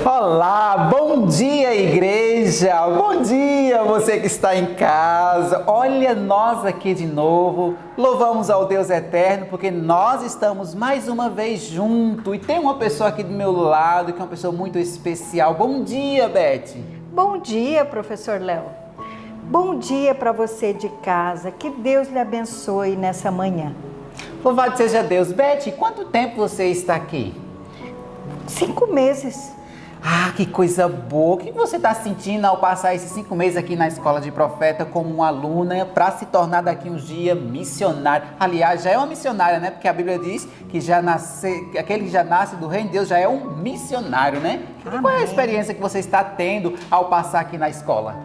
Olá, bom dia igreja, bom dia você que está em casa. Olha nós aqui de novo, louvamos ao Deus eterno porque nós estamos mais uma vez juntos. E tem uma pessoa aqui do meu lado que é uma pessoa muito especial. Bom dia, Beth. Bom dia, professor Léo. Bom dia para você de casa, que Deus lhe abençoe nessa manhã. Louvado seja Deus. Beth, quanto tempo você está aqui? 5 meses. Ah, que coisa boa! O que você está sentindo ao passar esses 5 meses aqui na Escola de Profeta como uma aluna para se tornar daqui uns dias missionária? Aliás, já é uma missionária, né? Porque a Bíblia diz que aquele que já nasce do reino de Deus já é um missionário, né? E qual é a experiência que você está tendo ao passar aqui na escola?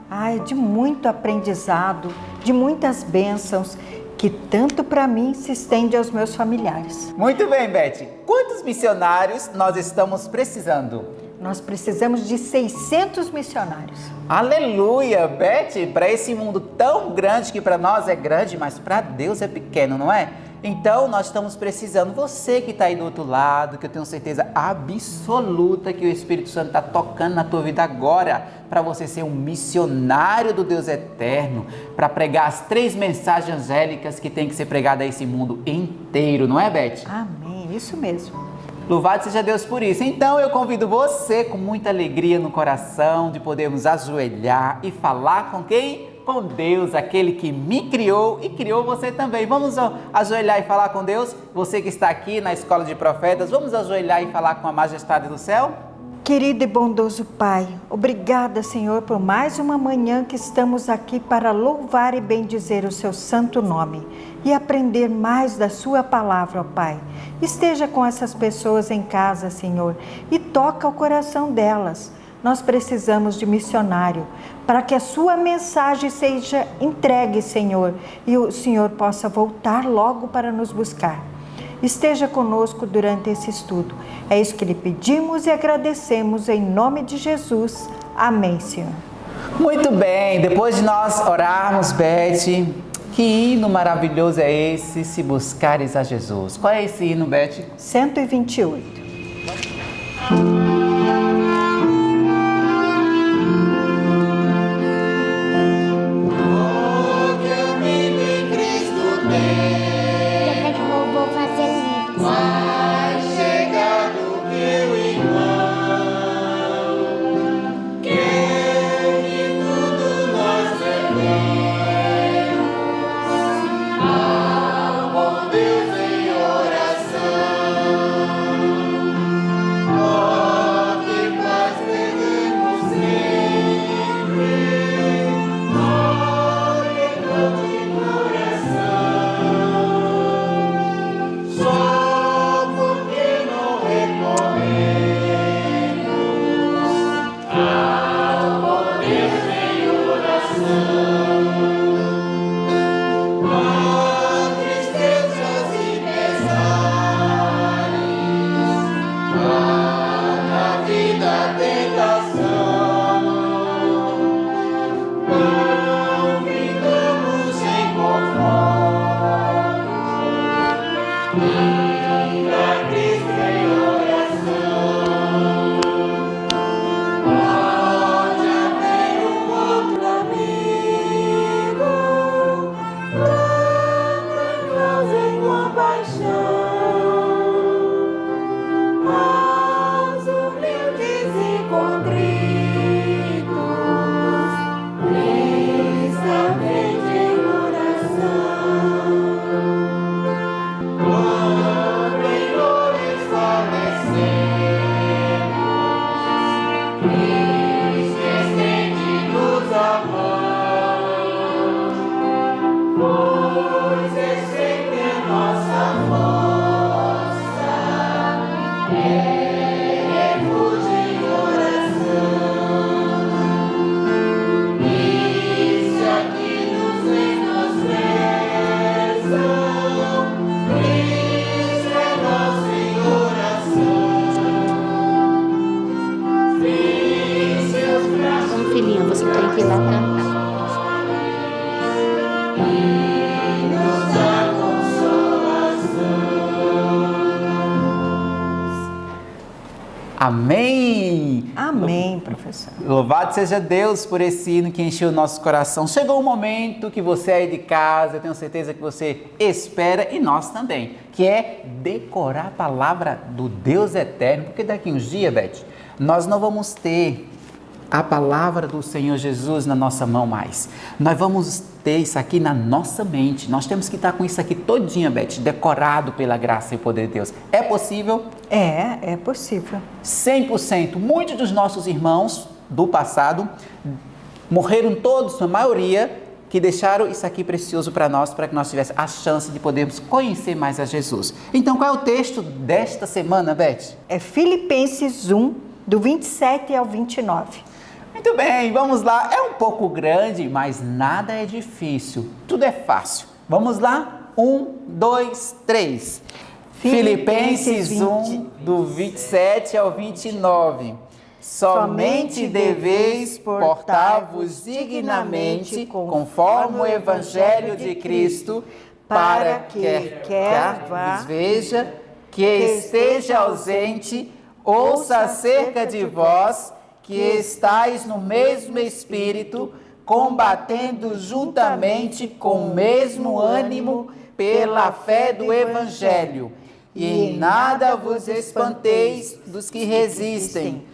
Ai, de muito aprendizado, de muitas bênçãos, que tanto para mim se estende aos meus familiares. Muito bem, Beth. Quantos missionários nós estamos precisando? Nós precisamos de 600 missionários. Aleluia, Beth, para esse mundo tão grande que para nós é grande, mas para Deus é pequeno, não é? Então nós estamos precisando, você que está aí do outro lado, que eu tenho certeza absoluta que o Espírito Santo está tocando na tua vida agora, para você ser um missionário do Deus eterno, para pregar as 3 mensagens angélicas que tem que ser pregadas a esse mundo inteiro, não é, Beth? Amém, isso mesmo. Louvado seja Deus por isso. Então eu convido você com muita alegria no coração de podermos ajoelhar e falar com quem? Com Deus, aquele que me criou e criou você também. Vamos ajoelhar e falar com Deus? Você que está aqui na Escola de Profetas, vamos ajoelhar e falar com a majestade do céu? Querido e bondoso Pai, obrigada, Senhor, por mais uma manhã que estamos aqui para louvar e bendizer o seu santo nome e aprender mais da sua palavra, ó Pai. Esteja com essas pessoas em casa, Senhor, e toca o coração delas. Nós precisamos de missionário para que a sua mensagem seja entregue, Senhor, e o Senhor possa voltar logo para nos buscar. Esteja conosco durante esse estudo. É isso que lhe pedimos e agradecemos em nome de Jesus. Amém, Senhor. Muito bem, depois de nós orarmos, Beth, que hino maravilhoso é esse, se buscares a Jesus? Qual é esse hino, Beth? 128. Filhinha, você tem que ir lá cantar. Amém! coração. Louvado seja Deus por esse hino que encheu o nosso coração. Chegou o momento que você aí de casa, eu tenho certeza que você espera, e nós também, que é decorar a palavra do Deus eterno, porque daqui uns dias, Beth, nós não vamos ter a palavra do Senhor Jesus na nossa mão mais. Nós vamos ter isso aqui na nossa mente. Nós temos que estar com isso aqui todinha, Beth, decorado pela graça e o poder de Deus. É possível? É possível. 100%. Muitos dos nossos irmãos do passado morreram todos, a maioria, que deixaram isso aqui precioso para nós, para que nós tivéssemos a chance de podermos conhecer mais a Jesus. Então, qual é o texto desta semana, Beth? É Filipenses 1, do 27 ao 29. Muito bem, vamos lá. É um pouco grande, mas nada é difícil. Tudo é fácil. Vamos lá? 1, 2, 3. Filipenses 1, do 27 ao 29. Somente deveis portar-vos dignamente conforme o Evangelho de Cristo, para que quer vos veja, que esteja ausente, ouça acerca de vós, que estais no mesmo Espírito, combatendo juntamente com o mesmo ânimo pela fé do Evangelho. E em nada vos espanteis dos que resistem,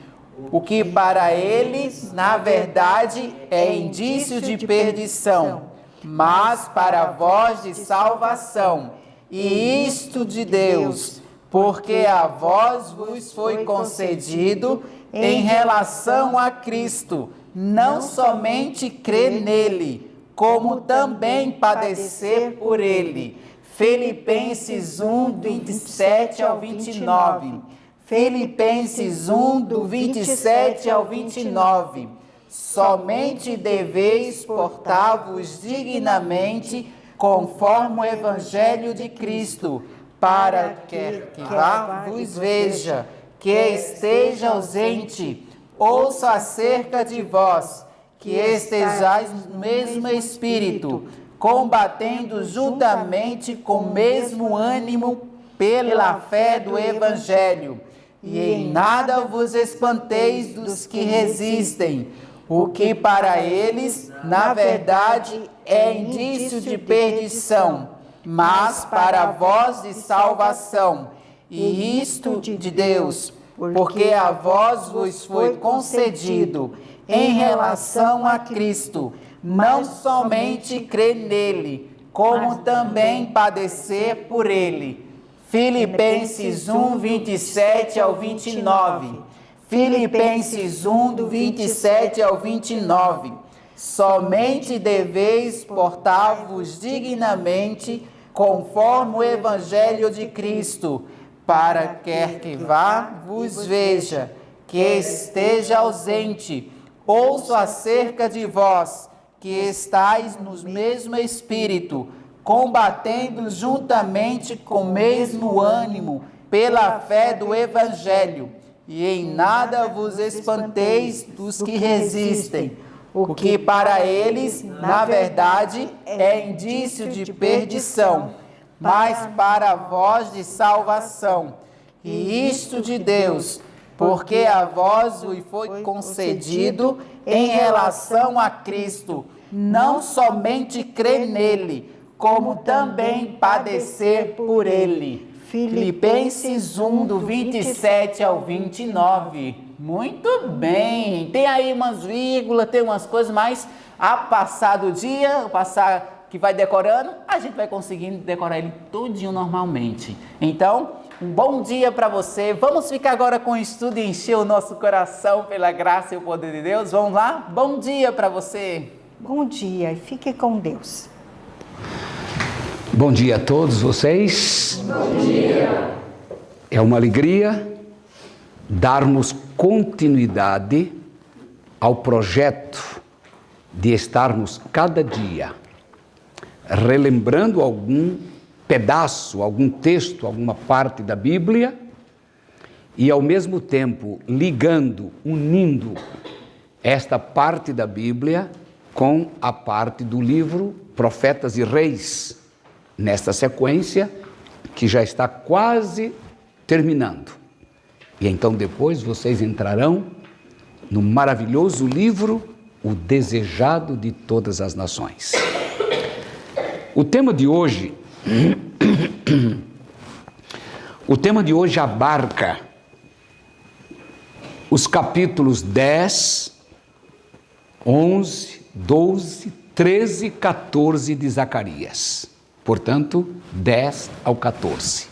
o que para eles, na verdade, é indício de perdição, mas para vós de salvação, e isto de Deus, porque a vós vos foi concedido em relação a Cristo, não somente crer nele, como também padecer por ele. Filipenses 1, do 27 ao 29. Filipenses 1, do 27 ao 29. Somente deveis portar-vos dignamente conforme o Evangelho de Cristo, para que vá vos veja, que esteja ausente, ouça acerca de vós, que estejais no mesmo Espírito, combatendo juntamente com o mesmo ânimo pela fé do Evangelho. E em nada vos espanteis dos que resistem, o que para eles, na verdade, é indício de perdição, mas para vós de salvação. E isto de Deus, porque a vós vos foi concedido em relação a Cristo, não somente crer nele, como também padecer por ele. Filipenses 1, 27 ao 29. Filipenses 1, do 27 ao 29. Somente deveis portar-vos dignamente conforme o Evangelho de Cristo, para quer que vá vos veja, que esteja ausente, ouço acerca de vós, que estais no mesmo Espírito, combatendo juntamente com o mesmo ânimo pela fé do Evangelho, e em nada vos espanteis dos que resistem, o que para eles, na verdade, é indício de perdição, mas para vós de salvação. E isto de Deus, porque a vós o foi concedido em relação a Cristo, não somente crer nele, como também padecer por ele. Filipenses 1, do 27 ao 29. Muito bem. Tem aí umas vírgulas, tem umas coisas, mas a passar do dia, que vai decorando, a gente vai conseguindo decorar ele tudinho normalmente. Então, um bom dia para você. Vamos ficar agora com o estudo e encher o nosso coração pela graça e o poder de Deus. Vamos lá? Bom dia para você. Bom dia e fique com Deus. Bom dia a todos vocês. Bom dia. É uma alegria darmos continuidade ao projeto de estarmos cada dia relembrando algum pedaço, algum texto, alguma parte da Bíblia e ao mesmo tempo ligando, unindo esta parte da Bíblia com a parte do livro Profetas e Reis, nesta sequência que já está quase terminando. E então depois vocês entrarão no maravilhoso livro O Desejado de Todas as Nações. O tema de hoje abarca os capítulos 10, 11, 12, 13 e 14 de Zacarias. Portanto, 10 ao 14.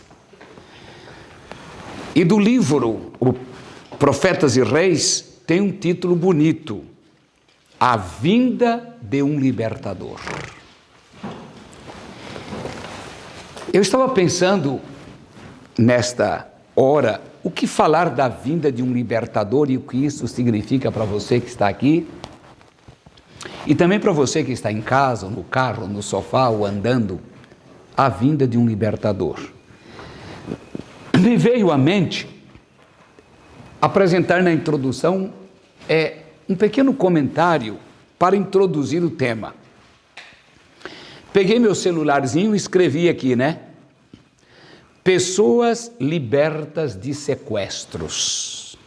E do livro O Profetas e Reis tem um título bonito: A Vinda de um Libertador. Eu estava pensando nesta hora o que falar da vinda de um libertador e o que isso significa para você que está aqui e também para você que está em casa, no carro, no sofá ou andando. A vinda de um libertador. Me veio à mente apresentar na introdução um pequeno comentário para introduzir o tema. Peguei meu celularzinho e escrevi aqui, Pessoas libertas de sequestros.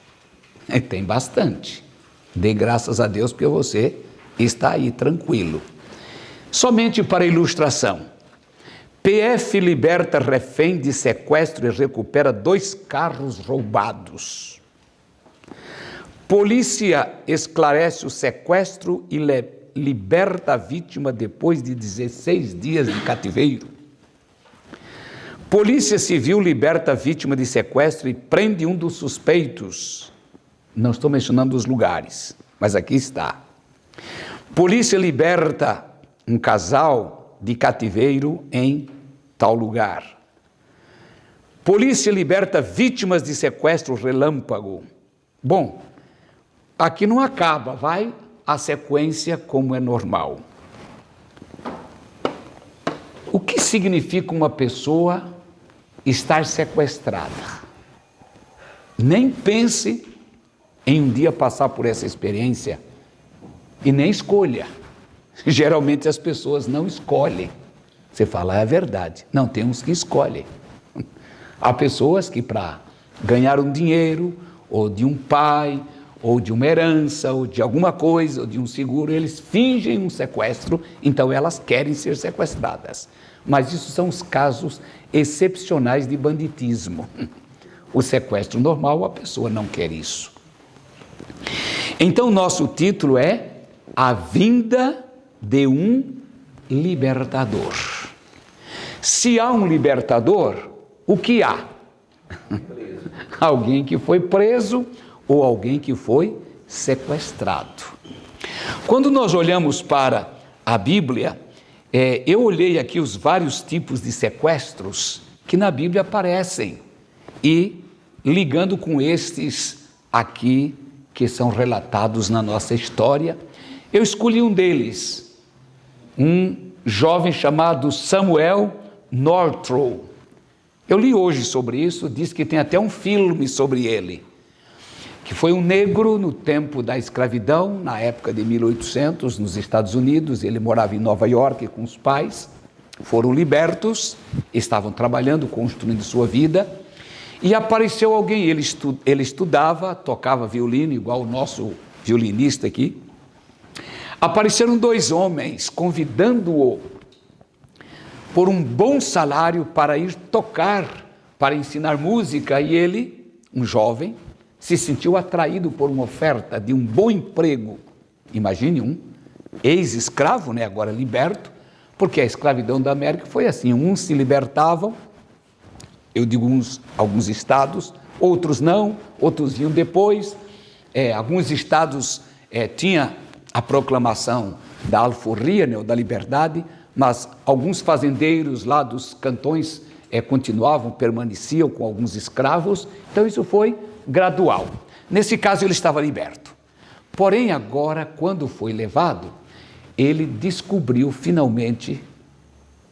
Tem bastante. Dê graças a Deus porque você está aí tranquilo. Somente para ilustração. PF liberta refém de sequestro e recupera 2 carros roubados. Polícia esclarece o sequestro e liberta a vítima depois de 16 dias de cativeiro. Polícia Civil liberta a vítima de sequestro e prende um dos suspeitos. Não estou mencionando os lugares, mas aqui está. Polícia liberta um casal de cativeiro em tal lugar. Polícia liberta vítimas de sequestro relâmpago. Bom, aqui não acaba, vai a sequência como é normal. O que significa uma pessoa estar sequestrada? Nem pense em um dia passar por essa experiência e nem escolha. Geralmente as pessoas não escolhem. Você fala, é verdade. Não, tem uns que escolhem. Há pessoas que para ganhar um dinheiro, ou de um pai, ou de uma herança, ou de alguma coisa, ou de um seguro, eles fingem um sequestro, então elas querem ser sequestradas. Mas isso são os casos excepcionais de banditismo. O sequestro normal, a pessoa não quer isso. Então, nosso título é A Vinda de um Libertador. Se há um libertador, o que há? Alguém que foi preso ou alguém que foi sequestrado. Quando nós olhamos para a Bíblia, eu olhei aqui os vários tipos de sequestros que na Bíblia aparecem e ligando com estes aqui que são relatados na nossa história, eu escolhi um deles, um jovem chamado Samuel Northrop. Eu li hoje sobre isso, diz que tem até um filme sobre ele, que foi um negro no tempo da escravidão, na época de 1800, nos Estados Unidos. Ele morava em Nova York com os pais, foram libertos, estavam trabalhando, construindo sua vida, e apareceu alguém, ele estudava, tocava violino, igual o nosso violinista aqui. Apareceram 2 homens convidando-o por um bom salário para ir tocar, para ensinar música, e ele, um jovem, se sentiu atraído por uma oferta de um bom emprego. Imagine um ex-escravo, agora liberto, porque a escravidão da América foi assim, uns se libertavam, eu digo alguns estados, outros não, outros vinham depois, alguns estados tinham a proclamação da alforria, ou da liberdade, mas alguns fazendeiros lá dos cantões permaneciam com alguns escravos, então isso foi gradual. Nesse caso ele estava liberto. Porém agora, quando foi levado, ele descobriu finalmente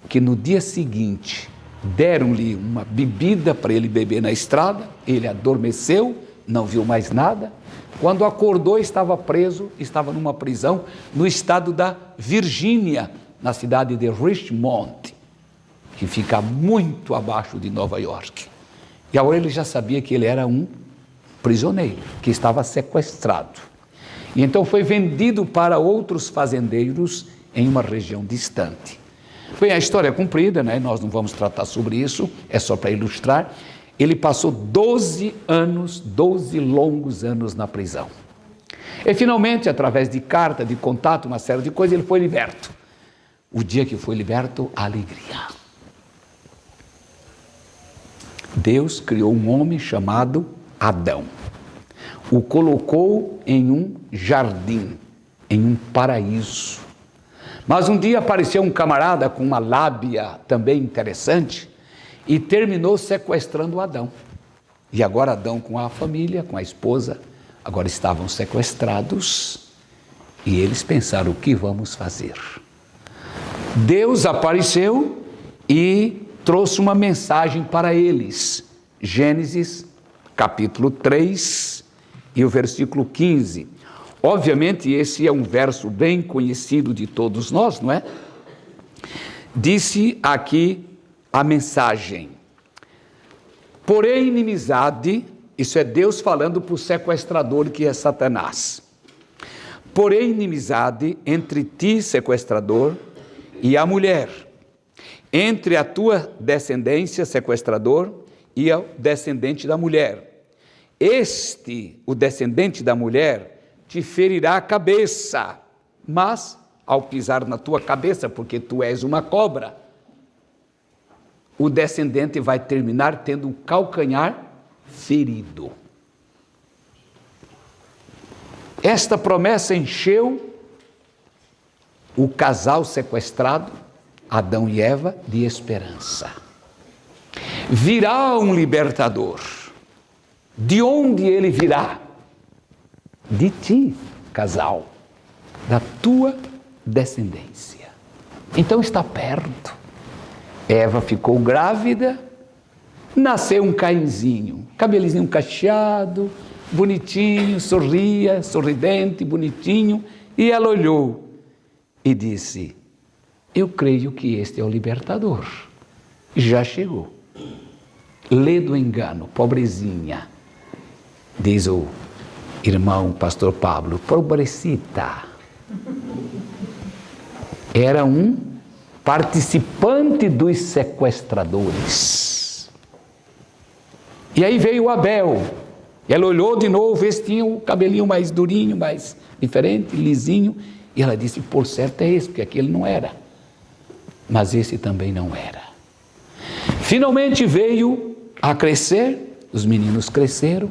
que no dia seguinte deram-lhe uma bebida para ele beber na estrada, ele adormeceu, não viu mais nada. Quando acordou, estava preso, estava numa prisão no estado da Virgínia, na cidade de Richmond, que fica muito abaixo de Nova York. E agora ele já sabia que ele era um prisioneiro, que estava sequestrado. E então foi vendido para outros fazendeiros em uma região distante. Bem, a história é comprida, né? Nós não vamos tratar sobre isso, é só para ilustrar. Ele passou 12 longos anos na prisão. E finalmente, através de carta, de contato, uma série de coisas, ele foi liberto. O dia que foi liberto, alegria. Deus criou um homem chamado Adão. O colocou em um jardim, em um paraíso. Mas um dia apareceu um camarada com uma lábia também interessante e terminou sequestrando Adão. E agora Adão com a família, com a esposa, agora estavam sequestrados e eles pensaram: o que vamos fazer? Deus apareceu e trouxe uma mensagem para eles. Gênesis capítulo 3 e o versículo 15. Obviamente esse é um verso bem conhecido de todos nós, não é? Disse aqui a mensagem: porém inimizade, isso é Deus falando para o sequestrador que é Satanás. Porém inimizade entre ti, sequestrador, e a mulher, entre a tua descendência, sequestrador, e o descendente da mulher. Este, o descendente da mulher, te ferirá a cabeça, mas ao pisar na tua cabeça, porque tu és uma cobra, o descendente vai terminar tendo o calcanhar ferido. Esta promessa encheu o casal sequestrado, Adão e Eva, de esperança. Virá um libertador. De onde ele virá? De ti, casal, da tua descendência. Então está perto. Eva ficou grávida, nasceu um Cainzinho, cabelinho cacheado, bonitinho, sorria, sorridente, bonitinho, e ela olhou e disse: eu creio que este é o libertador. Já chegou. Lê do engano, pobrezinha, diz o irmão pastor Pablo, pobrecita. Era um participante dos sequestradores. E aí veio Abel. Ela olhou de novo, esse tinha o cabelinho mais durinho, mais diferente, lisinho, e ela disse: por certo é esse, porque aquele não era. Mas esse também não era. Finalmente veio a crescer, os meninos cresceram,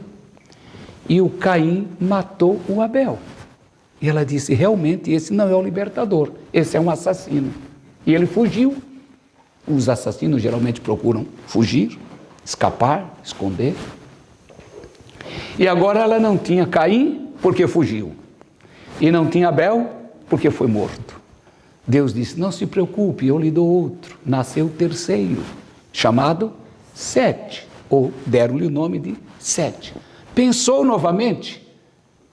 e o Caim matou o Abel. E ela disse: realmente esse não é o libertador, esse é um assassino. E ele fugiu. Os assassinos geralmente procuram fugir, escapar, esconder. E agora ela não tinha Caim porque fugiu, e não tinha Abel porque foi morto. Deus disse: não se preocupe, eu lhe dou outro. Nasceu o terceiro, chamado Sete, ou deram-lhe o nome de Sete. Pensou novamente,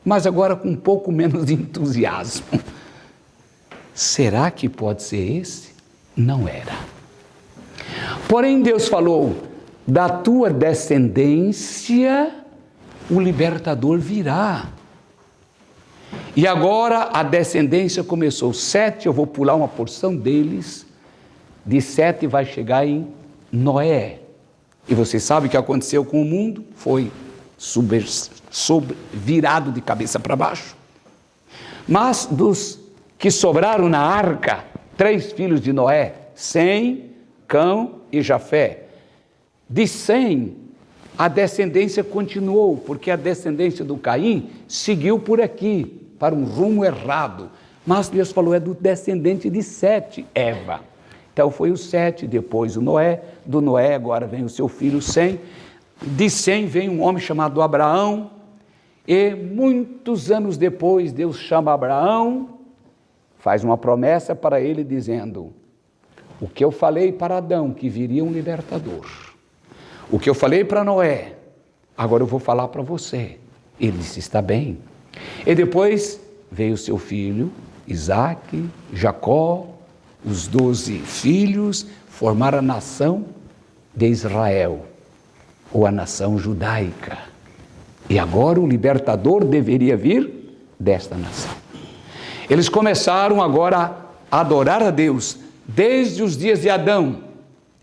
mas agora com um pouco menos de entusiasmo. Será que pode ser esse? Não era. Porém Deus falou: da tua descendência o libertador virá. E agora a descendência começou. Sete, eu vou pular uma porção deles, de Sete vai chegar em Noé. E você sabe o que aconteceu com o mundo? Foi virado de cabeça para baixo. Mas dos que sobraram na arca, 3 filhos de Noé, Sem, Cão e Jafé. De Sem, a descendência continuou, porque a descendência do Caim seguiu por aqui, para um rumo errado. Mas Deus falou: é do descendente de Sete, Eva. Então foi o Sete, depois o Noé, do Noé agora vem o seu filho Sem, de Sem vem um homem chamado Abraão, e muitos anos depois Deus chama Abraão, faz uma promessa para ele dizendo: o que eu falei para Adão, que viria um libertador, o que eu falei para Noé, agora eu vou falar para você. Ele disse: está bem. E depois veio seu filho Isaque, Jacó, os 12 filhos, formaram a nação de Israel, ou a nação judaica. E agora o libertador deveria vir desta nação. Eles começaram agora a adorar a Deus desde os dias de Adão.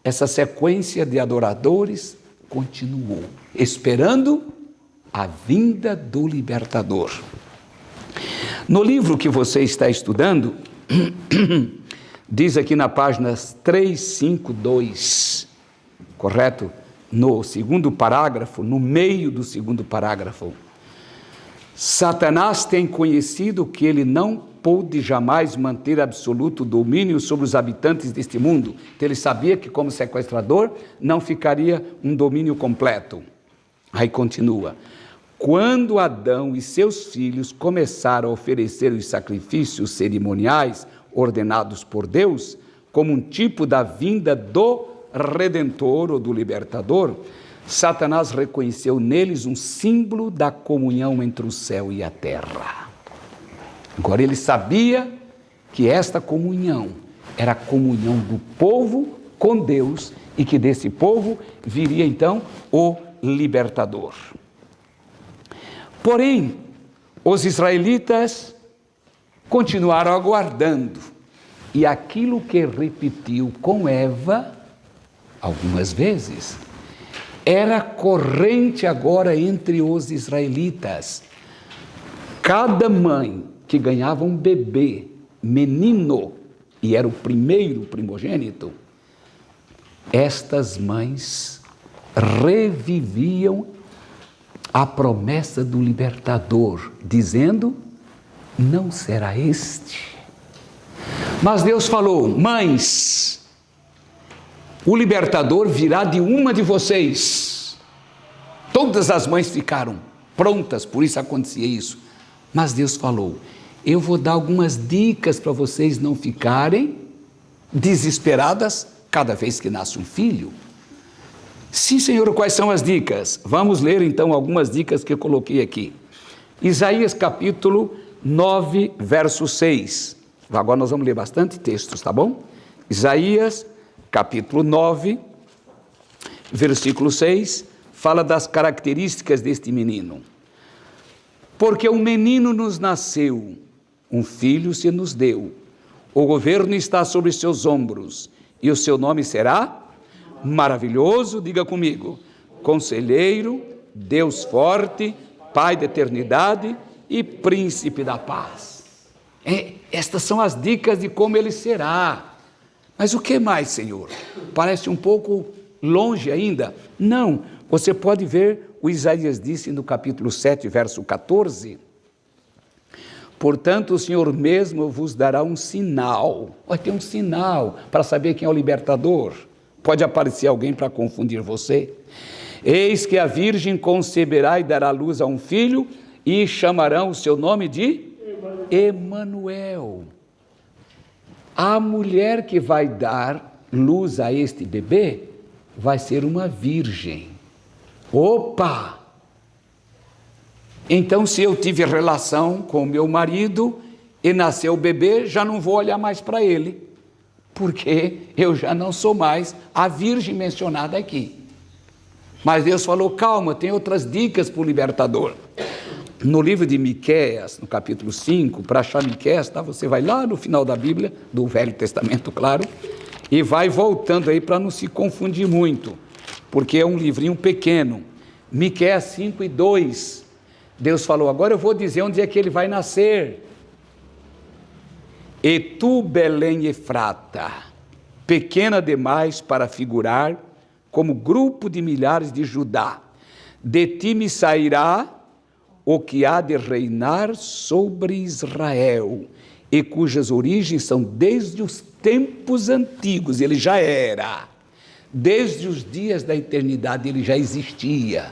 Essa sequência de adoradores continuou, esperando a vinda do libertador. No livro que você está estudando, diz aqui na página 352, correto? No segundo parágrafo, no meio do segundo parágrafo, Satanás tem conhecido que ele não pôde jamais manter absoluto domínio sobre os habitantes deste mundo. Então ele sabia que como sequestrador não ficaria um domínio completo. Aí continua: quando Adão e seus filhos começaram a oferecer os sacrifícios cerimoniais ordenados por Deus, como um tipo da vinda do Redentor ou do Libertador, Satanás reconheceu neles um símbolo da comunhão entre o céu e a terra. Agora ele sabia que esta comunhão era a comunhão do povo com Deus e que desse povo viria então o libertador. Porém, os israelitas continuaram aguardando, e aquilo que repetiu com Eva algumas vezes era corrente agora entre os israelitas. Cada mãe que ganhava um bebê, menino, e era o primeiro primogênito, estas mães reviviam a promessa do libertador, dizendo: não será este. Mas Deus falou: mães, o libertador virá de uma de vocês. Todas as mães ficaram prontas, por isso acontecia isso. Mas Deus falou: eu vou dar algumas dicas para vocês não ficarem desesperadas cada vez que nasce um filho. Sim, Senhor, quais são as dicas? Vamos ler então algumas dicas que eu coloquei aqui. Isaías capítulo 9, verso 6. Agora nós vamos ler bastante textos, tá bom? Isaías capítulo 9, versículo 6, fala das características deste menino. Porque um menino nos nasceu, um filho se nos deu, o governo está sobre seus ombros, e o seu nome será maravilhoso, diga comigo, conselheiro, Deus forte, Pai da eternidade e príncipe da paz. Estas são as dicas de como ele será. Mas o que mais, Senhor? Parece um pouco longe ainda. Não, você pode ver, o Isaías disse no capítulo 7, verso 14, portanto o Senhor mesmo vos dará um sinal. Vai ter um sinal para saber quem é o libertador. Pode aparecer alguém para confundir você. Eis que a virgem conceberá e dará luz a um filho, e chamarão o seu nome de Emanuel. A mulher que vai dar luz a este bebê vai ser uma virgem. Opa! Então, se eu tive relação com o meu marido e nasceu o bebê, já não vou olhar mais para ele, porque eu já não sou mais a virgem mencionada aqui. Mas Deus falou: calma, tem outras dicas para o libertador. No livro de Miqueias, no capítulo 5, para achar Miqueias, tá? Você vai lá no final da Bíblia, do Velho Testamento, claro, e vai voltando aí para não se confundir muito, porque é um livrinho pequeno. Miqueias 5 e 2, Deus falou: agora eu vou dizer onde é que ele vai nascer. E tu, Belém Efrata, pequena demais para figurar como grupo de milhares de Judá, de ti me sairá o que há de reinar sobre Israel, e cujas origens são desde os tempos antigos. Ele já era, desde os dias da eternidade ele já existia.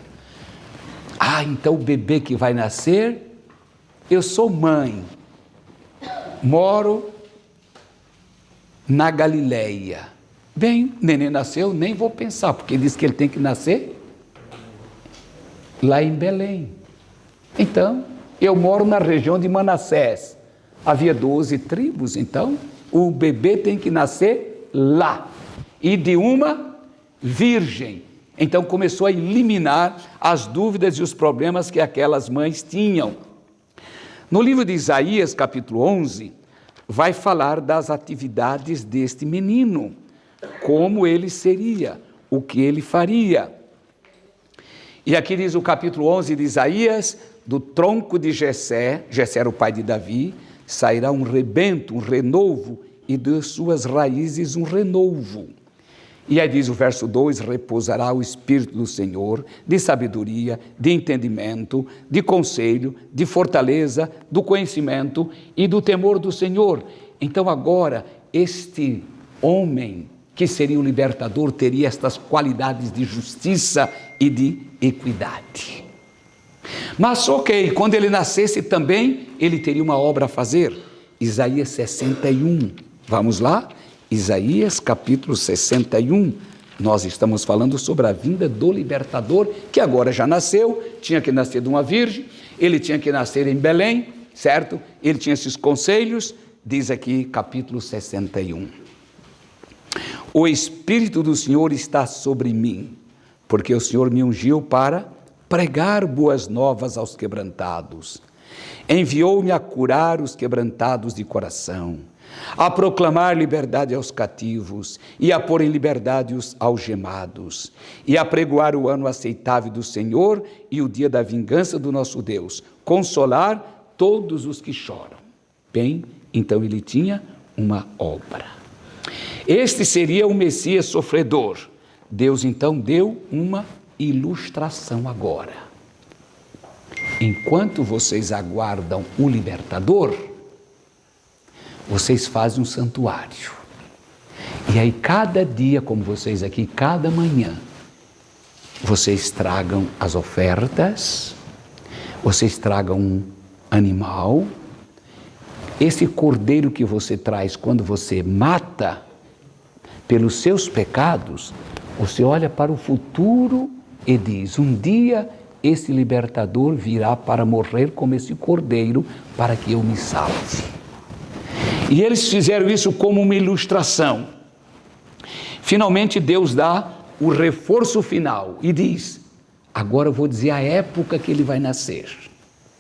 Então o bebê que vai nascer, eu sou mãe, moro na Galileia. Bem, neném nasceu, nem vou pensar, porque diz que ele tem que nascer lá em Belém. Então, eu moro na região de Manassés. Havia 12 tribos, então o bebê tem que nascer lá. E de uma virgem. Então começou a eliminar as dúvidas e os problemas que aquelas mães tinham. No livro de Isaías, capítulo 11, vai falar das atividades deste menino, como ele seria, o que ele faria. E aqui diz o capítulo 11 de Isaías: do tronco de Jessé, Jessé era o pai de Davi, sairá um rebento, um renovo, e de suas raízes um renovo. E aí diz o verso 2, repousará o Espírito do Senhor, de sabedoria, de entendimento, de conselho, de fortaleza, do conhecimento e do temor do Senhor. Então agora, este homem que seria o libertador teria estas qualidades de justiça e de equidade. Mas ok, quando ele nascesse também, ele teria uma obra a fazer. Isaías 61, vamos lá? Isaías capítulo 61, nós estamos falando sobre a vinda do libertador, que agora já nasceu, tinha que nascer de uma virgem, ele tinha que nascer em Belém, certo? Ele tinha esses conselhos, diz aqui capítulo 61. O Espírito do Senhor está sobre mim, porque o Senhor me ungiu para pregar boas novas aos quebrantados. Enviou-me a curar os quebrantados de coração, a proclamar liberdade aos cativos e a pôr em liberdade os algemados, e a pregoar o ano aceitável do Senhor e o dia da vingança do nosso Deus, consolar todos os que choram. Bem, então ele tinha uma obra. Este seria o Messias sofredor. Deus então deu uma ilustração agora. Enquanto vocês aguardam o libertador, vocês fazem um santuário. E aí cada dia, como vocês aqui, cada manhã, vocês tragam as ofertas, vocês tragam um animal. Esse cordeiro que você traz, quando você mata, pelos seus pecados, você olha para o futuro e diz: um dia esse libertador virá para morrer como esse cordeiro, para que eu me salve. E eles fizeram isso como uma ilustração. Finalmente Deus dá o reforço final e diz: agora eu vou dizer a época que ele vai nascer.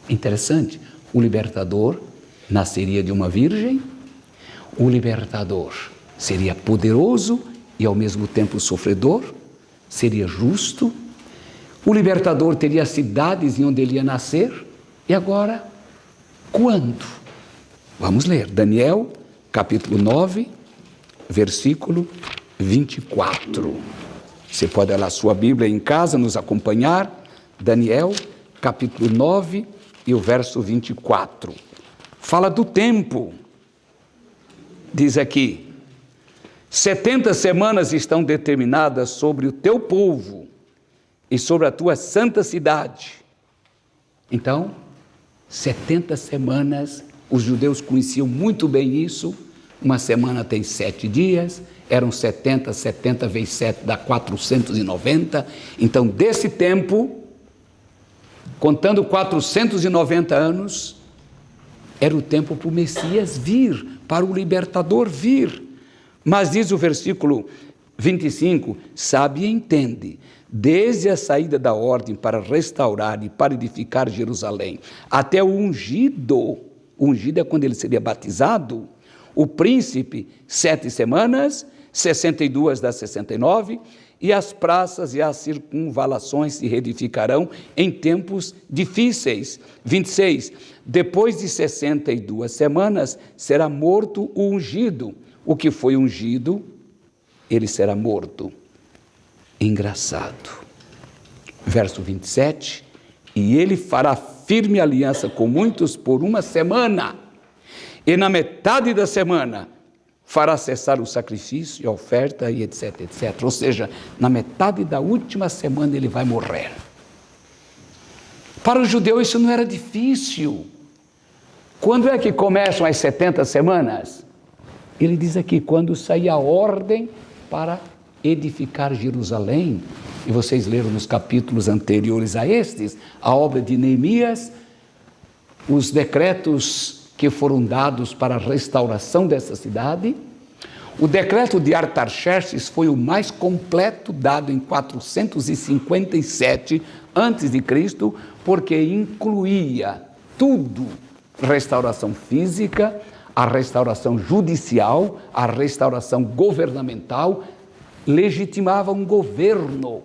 Interessante, o libertador nasceria de uma virgem, o libertador seria poderoso e ao mesmo tempo sofredor, seria justo, o libertador teria cidades em onde ele ia nascer. E agora, quando? Vamos ler, Daniel, capítulo 9, versículo 24. Você pode olhar a sua Bíblia em casa, nos acompanhar. Daniel, capítulo 9 e o verso 24. Fala do tempo. Diz aqui: 70 semanas estão determinadas sobre o teu povo e sobre a tua santa cidade. Então, 70 semanas, os judeus conheciam muito bem isso. Uma semana tem 7 dias, eram 70 vezes 7 dá 490. Então, desse tempo, contando 490 anos, era o tempo para o Messias vir, para o libertador vir. Mas diz o versículo 25, sabe e entende, desde a saída da ordem para restaurar e para edificar Jerusalém, até o ungido é quando ele seria batizado, o príncipe, 7 semanas, 62 das 69, e as praças e as circunvalações se reedificarão em tempos difíceis. 26, depois de 62 semanas, será morto o ungido. O que foi ungido, ele será morto. Engraçado. Verso 27, e ele fará firme aliança com muitos por uma semana, e na metade da semana fará cessar o sacrifício, a oferta e etc, etc. Ou seja, na metade da última semana ele vai morrer. Para o judeu isso não era difícil. Quando é que começam as 70 semanas? Ele diz aqui, quando sair a ordem para edificar Jerusalém. E vocês leram nos capítulos anteriores a estes, a obra de Neemias, os decretos que foram dados para a restauração dessa cidade. O decreto de Artaxerxes foi o mais completo, dado em 457 a.C., porque incluía tudo restauração física, a restauração judicial, a restauração governamental, legitimava um governo.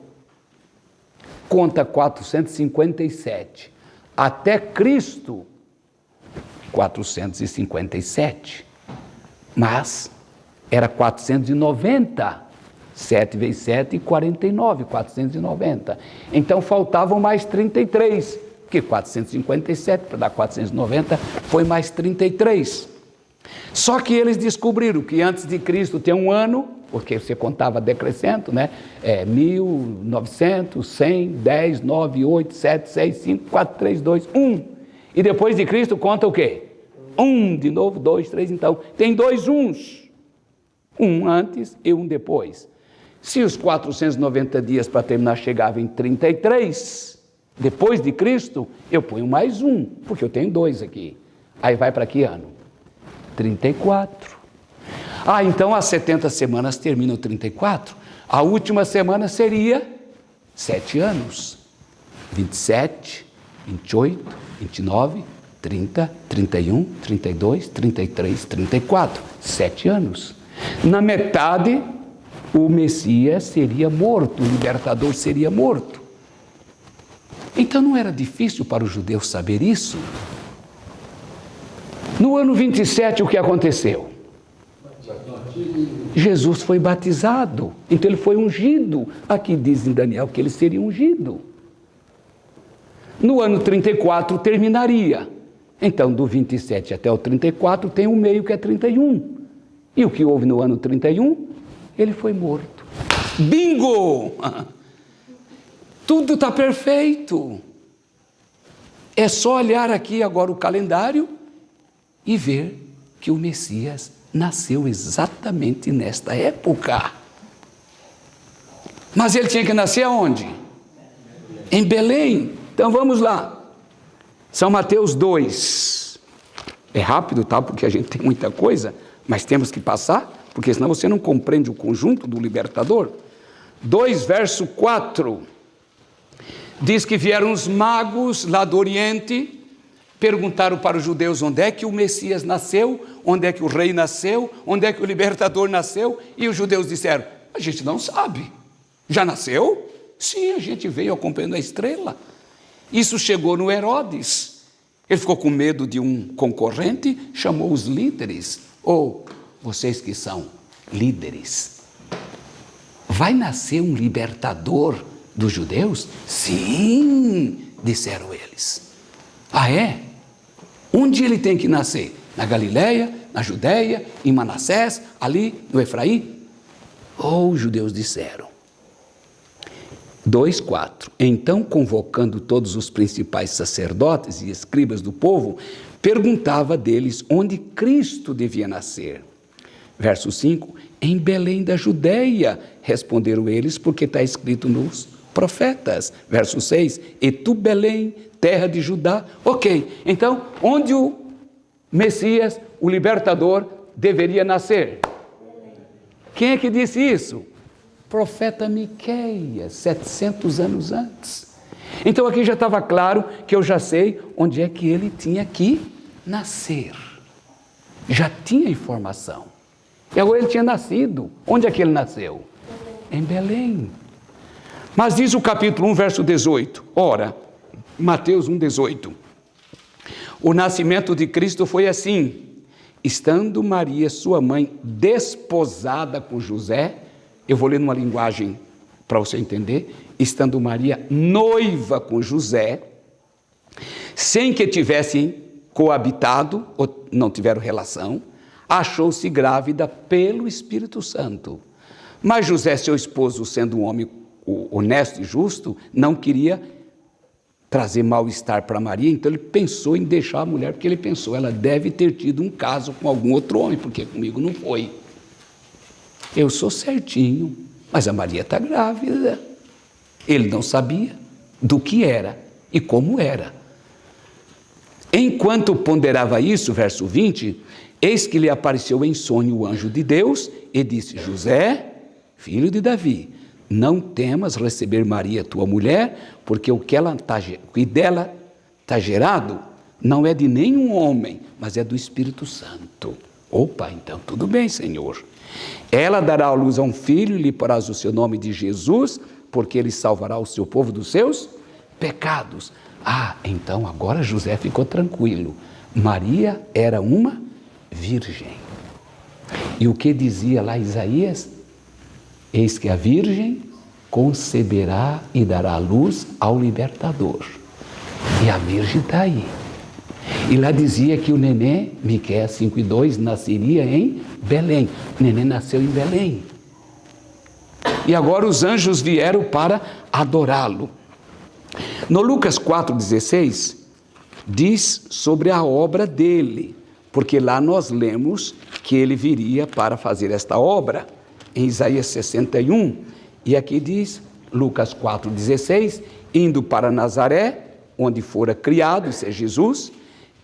Conta 457. Até Cristo, 457. Mas era 490. 7 vezes 7, 49, 490. Então faltavam mais 33, porque 457 para dar 490 foi mais 33. Só que eles descobriram que antes de Cristo tem um ano, porque você contava decrescendo, né? 1900, 100, 10, 9, 8, 7, 6, 5, 4, 3, 2, 1. E depois de Cristo conta o quê? 1 de novo, 2, 3, então. Tem 2 uns. Um antes e um depois. Se os 490 dias para terminar chegavam em 33, depois de Cristo, eu ponho mais um, porque eu tenho 2 aqui. Aí vai para que ano? 34. Então as 70 semanas terminam 34. A última semana seria 7 anos. 27, 28, 29, 30, 31, 32, 33, 34. 7 anos. Na metade, o Messias seria morto, o libertador seria morto. Então não era difícil para os judeus saber isso. No ano 27, o que aconteceu? Jesus foi batizado, então ele foi ungido. Aqui diz em Daniel que ele seria ungido. No ano 34 terminaria. Então do 27 até o 34 tem um meio que é 31. E o que houve no ano 31? Ele foi morto. Bingo! Tudo está perfeito. É só olhar aqui agora o calendário e ver que o Messias nasceu exatamente nesta época. Mas ele tinha que nascer aonde? Em Belém. Então vamos lá. São Mateus 2. É rápido, tá? Porque a gente tem muita coisa, mas temos que passar, porque senão você não compreende o conjunto do libertador. 2, verso 4. Diz que vieram os magos lá do Oriente, perguntaram para os judeus onde é que o Messias nasceu, onde é que o rei nasceu, onde é que o libertador nasceu, e os judeus disseram, a gente não sabe. Já nasceu? Sim, a gente veio acompanhando a estrela. Isso chegou no Herodes. Ele ficou com medo de um concorrente, chamou os líderes. Vocês que são líderes, vai nascer um libertador dos judeus? Sim, disseram eles. É? Onde ele tem que nascer? Na Galileia, na Judeia, em Manassés, ali no Efraim? Os judeus disseram. 2:4. Então, convocando todos os principais sacerdotes e escribas do povo, perguntava deles onde Cristo devia nascer. Verso 5, em Belém da Judeia, responderam eles, porque está escrito nos profetas. Verso 6, e tu, Belém, terra de Judá. Ok, então, onde o Messias, o libertador, deveria nascer? Quem é que disse isso? Profeta Miqueias, 700 anos antes. Então aqui já estava claro que eu já sei onde é que ele tinha que nascer. Já tinha informação. E agora ele tinha nascido. Onde é que ele nasceu? Em Belém. Mas diz o capítulo 1, verso 18. Ora, Mateus 1:18. O nascimento de Cristo foi assim. Estando Maria, sua mãe, desposada com José, eu vou ler numa linguagem para você entender, estando Maria noiva com José, sem que tivessem coabitado, ou não tiveram relação, achou-se grávida pelo Espírito Santo. Mas José, seu esposo, sendo um homem honesto e justo, não queria trazer mal-estar para Maria, então ele pensou em deixar a mulher, porque ele pensou, ela deve ter tido um caso com algum outro homem, porque comigo não foi. Eu sou certinho, mas a Maria está grávida. Ele não sabia do que era e como era. Enquanto ponderava isso, verso 20, eis que lhe apareceu em sonho o anjo de Deus e disse, José, filho de Davi, não temas receber Maria, tua mulher, porque o que dela está gerado não é de nenhum homem, mas é do Espírito Santo. Opa, então tudo bem, Senhor. Ela dará à luz a um filho e lhe porás o seu nome de Jesus, porque ele salvará o seu povo dos seus pecados. Ah, então agora José ficou tranquilo. Maria era uma virgem. E o que dizia lá Isaías? Eis que a virgem conceberá e dará luz ao libertador. E a virgem está aí. E lá dizia que o neném, Miqueias 5:2, nasceria em Belém. O neném nasceu em Belém. E agora os anjos vieram para adorá-lo. No Lucas 4,16, diz sobre a obra dele, porque lá nós lemos que ele viria para fazer esta obra, em Isaías 61, e aqui diz, Lucas 4,16, indo para Nazaré, onde fora criado, isso é Jesus,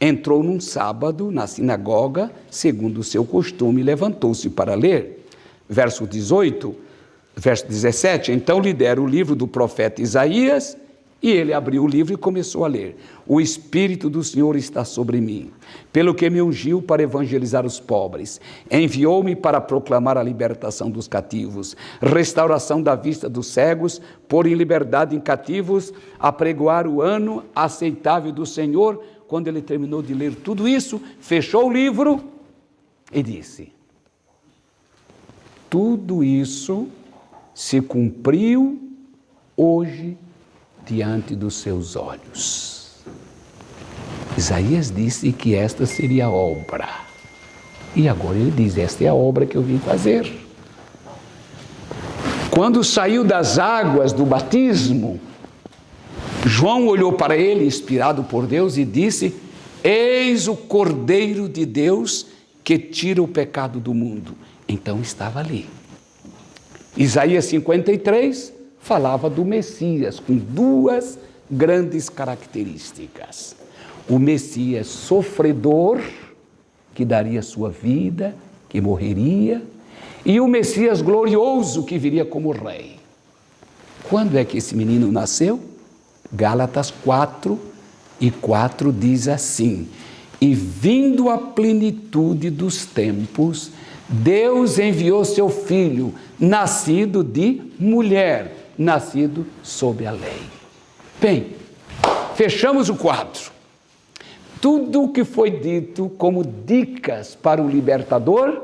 entrou num sábado na sinagoga, segundo o seu costume, e levantou-se para ler. Verso 17, então lhe deram o livro do profeta Isaías, e ele abriu o livro e começou a ler. O Espírito do Senhor está sobre mim, pelo que me ungiu para evangelizar os pobres. Enviou-me para proclamar a libertação dos cativos, restauração da vista dos cegos, pôr em liberdade em cativos, apregoar o ano aceitável do Senhor. Quando ele terminou de ler tudo isso, fechou o livro e disse: tudo isso se cumpriu hoje diante dos seus olhos. Isaías disse que esta seria a obra. E agora ele diz, esta é a obra que eu vim fazer. Quando saiu das águas do batismo, João olhou para ele, inspirado por Deus, e disse: eis o Cordeiro de Deus que tira o pecado do mundo. Então estava ali. Isaías 53 falava do Messias, com duas grandes características. O Messias sofredor, que daria sua vida, que morreria, e o Messias glorioso, que viria como rei. Quando é que esse menino nasceu? Gálatas 4:4 diz assim: e vindo a plenitude dos tempos, Deus enviou seu filho, nascido de mulher, nascido sob a lei. Bem, fechamos o quadro. Tudo o que foi dito como dicas para o libertador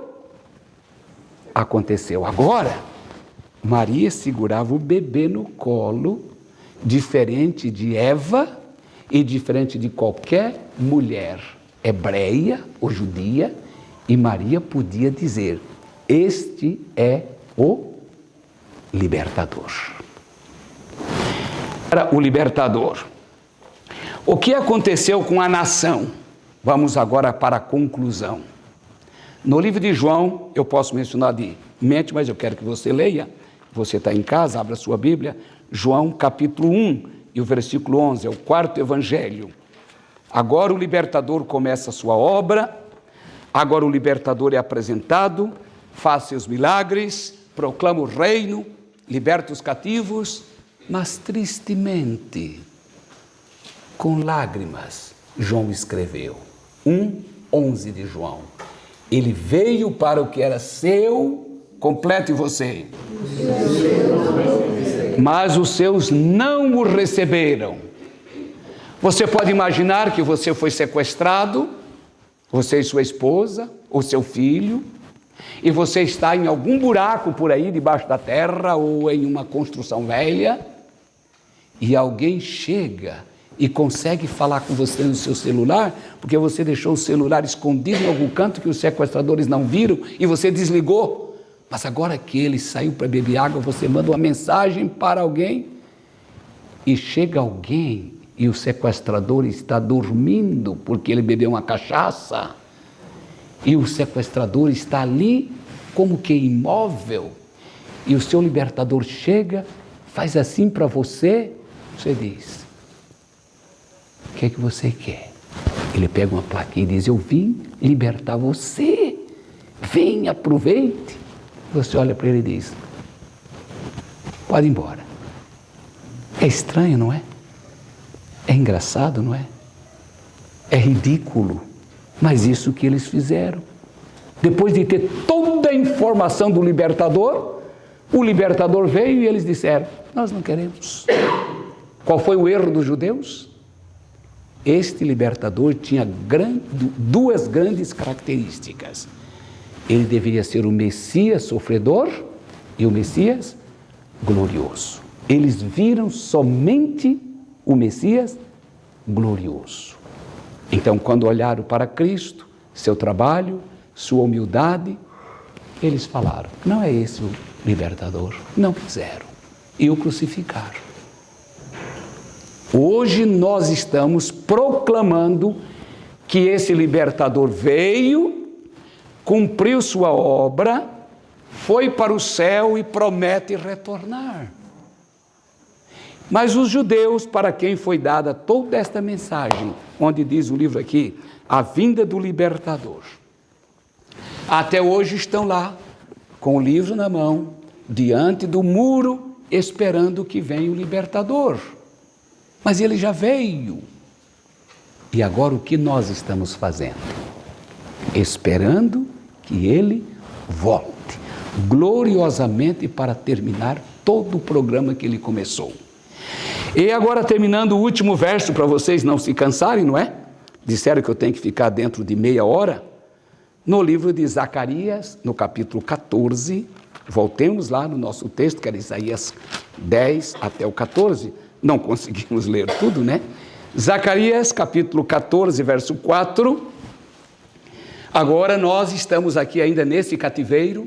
aconteceu. Agora, Maria segurava o bebê no colo, diferente de Eva e diferente de qualquer mulher hebreia ou judia, e Maria podia dizer: este é o libertador. Para o libertador. O que aconteceu com a nação? Vamos agora para a conclusão. No livro de João, eu posso mencionar de mente, mas eu quero que você leia. Você está em casa, abra sua Bíblia. João capítulo 1 e o versículo 11, é o quarto evangelho. Agora o libertador começa a sua obra, agora o libertador é apresentado, faz seus milagres, proclama o reino, liberta os cativos, mas tristemente, com lágrimas, João escreveu, 1:11 de João. Ele veio para o que era seu, complete você. Mas os seus não o receberam. Você pode imaginar que você foi sequestrado, você e sua esposa, ou seu filho, e você está em algum buraco por aí, debaixo da terra, ou em uma construção velha, e alguém chega e consegue falar com você no seu celular, porque você deixou o celular escondido em algum canto que os sequestradores não viram, e você desligou. Mas agora que ele saiu para beber água, você manda uma mensagem para alguém, e chega alguém, e o sequestrador está dormindo, porque ele bebeu uma cachaça, e o sequestrador está ali, como que imóvel, e o seu libertador chega, faz assim para você, você diz: o que é que você quer? Ele pega uma plaquinha e diz: eu vim libertar você, vem, aproveite. Você olha para ele e diz: pode ir embora. É estranho, não é? É engraçado, não é? É ridículo, mas isso que eles fizeram. Depois de ter toda a informação do libertador, o libertador veio e eles disseram: nós não queremos. Qual foi o erro dos judeus? Este libertador tinha duas grandes características. Ele deveria ser o Messias sofredor e o Messias glorioso. Eles viram somente o Messias glorioso. Então, quando olharam para Cristo, seu trabalho, sua humildade, eles falaram: não é esse o libertador. Não quiseram e o crucificaram. Hoje nós estamos proclamando que esse libertador veio, cumpriu sua obra, foi para o céu e promete retornar. Mas os judeus, para quem foi dada toda esta mensagem, onde diz o livro aqui, a vinda do libertador, até hoje estão lá, com o livro na mão, diante do muro, esperando que venha o libertador. Mas ele já veio. E agora o que nós estamos fazendo? Esperando que ele volte, gloriosamente, para terminar todo o programa que ele começou. E agora, terminando o último verso, para vocês não se cansarem, não é? Disseram que eu tenho que ficar dentro de meia hora. No livro de Zacarias, no capítulo 14, voltemos lá no nosso texto, que era Isaías 10 até o 14, não conseguimos ler tudo, né? Zacarias, capítulo 14, verso 4. Agora nós estamos aqui ainda nesse cativeiro,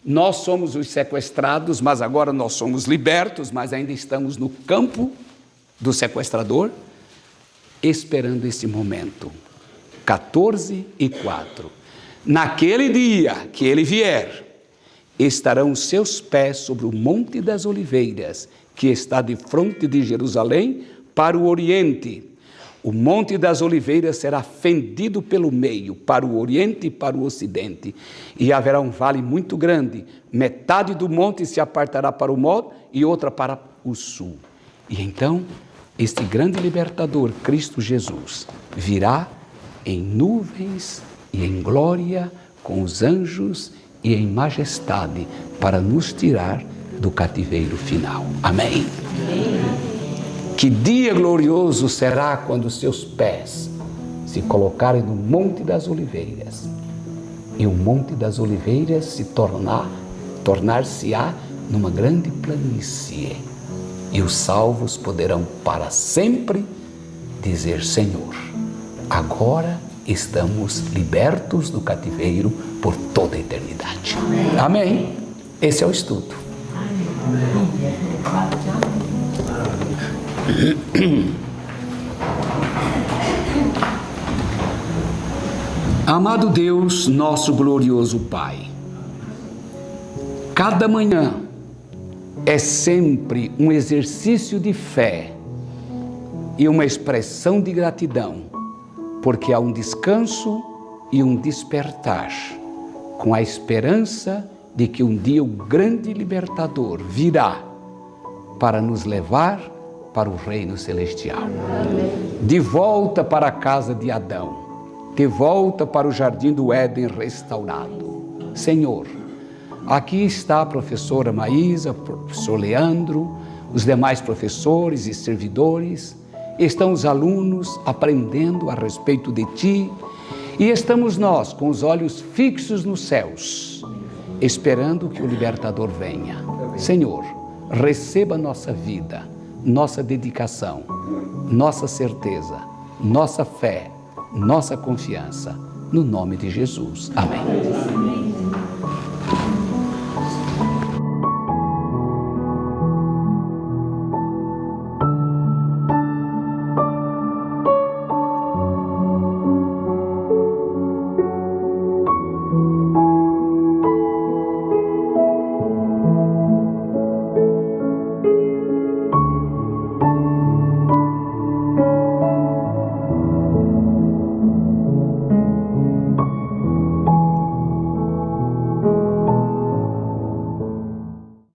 nós somos os sequestrados, mas agora nós somos libertos, mas ainda estamos no campo do sequestrador, esperando esse momento. 14 e 4. Naquele dia que ele vier, estarão os seus pés sobre o Monte das Oliveiras, que está de frente de Jerusalém para o oriente. O Monte das Oliveiras será fendido pelo meio, para o oriente e para o ocidente, e haverá um vale muito grande. Metade do monte se apartará para o norte e outra para o sul. E então, este grande libertador, Cristo Jesus, virá em nuvens e em glória, com os anjos e em majestade, para nos tirar do cativeiro final. Amém? Amém. Que dia glorioso será quando seus pés se colocarem no Monte das Oliveiras, e o Monte das Oliveiras se tornar-se-á numa grande planície, e os salvos poderão para sempre dizer: Senhor, agora estamos libertos do cativeiro por toda a eternidade. Amém? Esse é o estudo. Amado Deus, nosso glorioso Pai, cada manhã é sempre um exercício de fé e uma expressão de gratidão, porque há um descanso e um despertar, com a esperança de que um dia o grande libertador virá para nos levar para o reino celestial. De volta para a casa de Adão, de volta para o jardim do Éden restaurado. Senhor, aqui está a professora Maísa, o professor Leandro, os demais professores e servidores, estão os alunos aprendendo a respeito de Ti, e estamos nós com os olhos fixos nos céus, esperando que o libertador venha. Senhor, receba nossa vida, nossa dedicação, nossa certeza, nossa fé, nossa confiança, no nome de Jesus. Amém.